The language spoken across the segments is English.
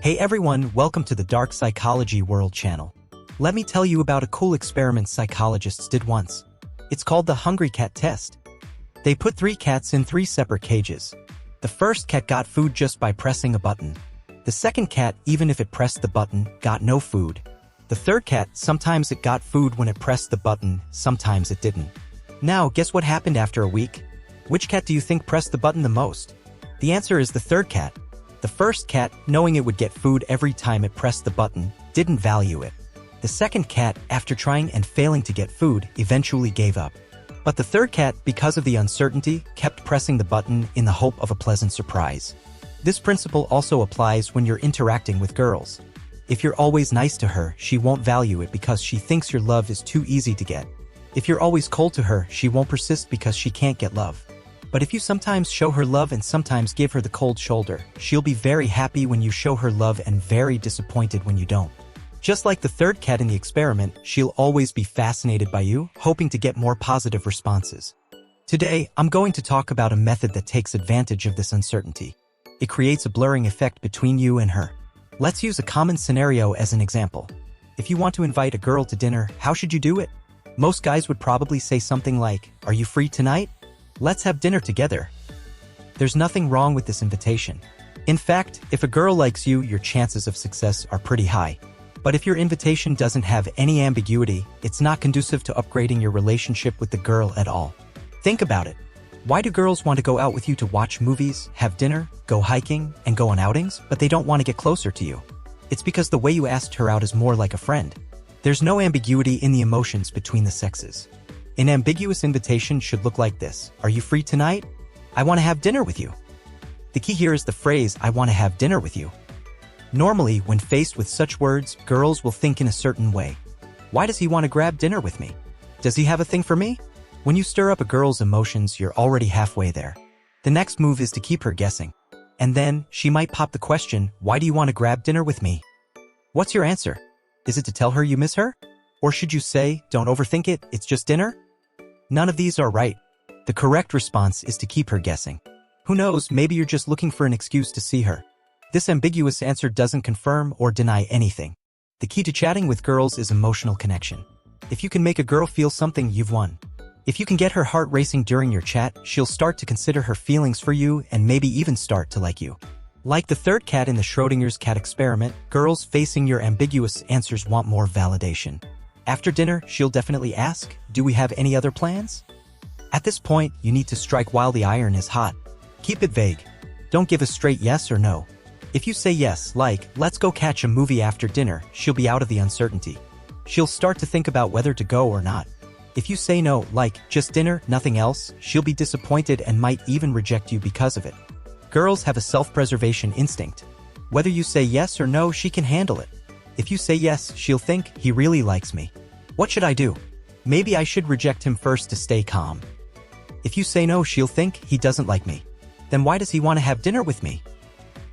Hey everyone, welcome to the Dark Psychology World channel. Let me tell you about a cool experiment psychologists did once. It's called the Hungry Cat Test. They put 3 cats in 3 separate cages. The first cat got food just by pressing a button. The second cat, even if it pressed the button, got no food. The third cat, sometimes it got food when it pressed the button, sometimes it didn't. Now, guess what happened after a week? Which cat do you think pressed the button the most? The answer is the third cat. The first cat, knowing it would get food every time it pressed the button, didn't value it. The second cat, after trying and failing to get food, eventually gave up. But the third cat, because of the uncertainty, kept pressing the button in the hope of a pleasant surprise. This principle also applies when you're interacting with girls. If you're always nice to her, she won't value it because she thinks your love is too easy to get. If you're always cold to her, she won't persist because she can't get love. But if you sometimes show her love and sometimes give her the cold shoulder, she'll be very happy when you show her love and very disappointed when you don't. Just like the third cat in the experiment, she'll always be fascinated by you, hoping to get more positive responses. Today, I'm going to talk about a method that takes advantage of this uncertainty. It creates a blurring effect between you and her. Let's use a common scenario as an example. If you want to invite a girl to dinner, how should you do it? Most guys would probably say something like, "Are you free tonight? Let's have dinner together." There's nothing wrong with this invitation. In fact, if a girl likes you, your chances of success are pretty high. But if your invitation doesn't have any ambiguity, it's not conducive to upgrading your relationship with the girl at all. Think about it. Why do girls want to go out with you to watch movies, have dinner, go hiking, and go on outings, but they don't want to get closer to you? It's because the way you asked her out is more like a friend. There's no ambiguity in the emotions between the sexes. An ambiguous invitation should look like this. "Are you free tonight? I want to have dinner with you." The key here is the phrase, "I want to have dinner with you." Normally, when faced with such words, girls will think in a certain way. Why does he want to grab dinner with me? Does he have a thing for me? When you stir up a girl's emotions, you're already halfway there. The next move is to keep her guessing. And then, she might pop the question, "Why do you want to grab dinner with me?" What's your answer? Is it to tell her you miss her? Or should you say, "Don't overthink it, it's just dinner"? None of these are right. The correct response is to keep her guessing. Who knows, maybe you're just looking for an excuse to see her. This ambiguous answer doesn't confirm or deny anything. The key to chatting with girls is emotional connection. If you can make a girl feel something, you've won. If you can get her heart racing during your chat, she'll start to consider her feelings for you and maybe even start to like you. Like the third cat in the Schrodinger's cat experiment, girls facing your ambiguous answers want more validation. After dinner, she'll definitely ask, "Do we have any other plans?" At this point, you need to strike while the iron is hot. Keep it vague. Don't give a straight yes or no. If you say yes, like, "Let's go catch a movie after dinner," she'll be out of the uncertainty. She'll start to think about whether to go or not. If you say no, like, "Just dinner, nothing else," she'll be disappointed and might even reject you because of it. Girls have a self-preservation instinct. Whether you say yes or no, she can handle it. If you say yes, she'll think, "He really likes me. What should I do? Maybe I should reject him first to stay calm." If you say no, she'll think, "He doesn't like me. Then why does he want to have dinner with me?"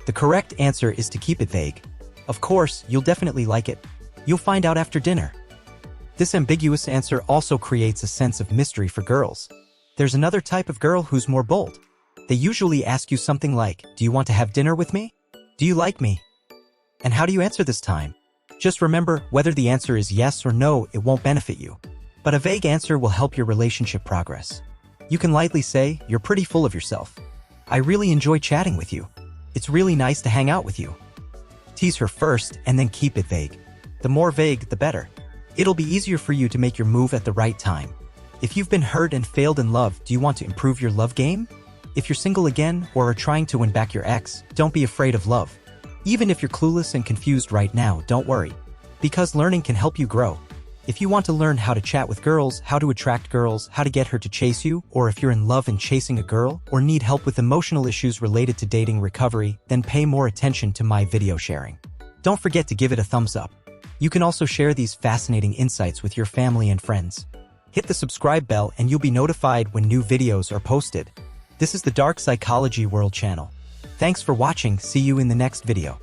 The correct answer is to keep it vague. Of course, you'll definitely like it. You'll find out after dinner. This ambiguous answer also creates a sense of mystery for girls. There's another type of girl who's more bold. They usually ask you something like, "Do you want to have dinner with me? Do you like me?" And how do you answer this time? Just remember, whether the answer is yes or no, it won't benefit you. But a vague answer will help your relationship progress. You can lightly say, "You're pretty full of yourself. I really enjoy chatting with you. It's really nice to hang out with you." Tease her first and then keep it vague. The more vague, the better. It'll be easier for you to make your move at the right time. If you've been hurt and failed in love, do you want to improve your love game? If you're single again or are trying to win back your ex, don't be afraid of love. Even if you're clueless and confused right now, don't worry. Because learning can help you grow. If you want to learn how to chat with girls, how to attract girls, how to get her to chase you, or if you're in love and chasing a girl, or need help with emotional issues related to dating recovery, then pay more attention to my video sharing. Don't forget to give it a thumbs up. You can also share these fascinating insights with your family and friends. Hit the subscribe bell and you'll be notified when new videos are posted. This is the Dark Psychology World channel. Thanks for watching, see you in the next video.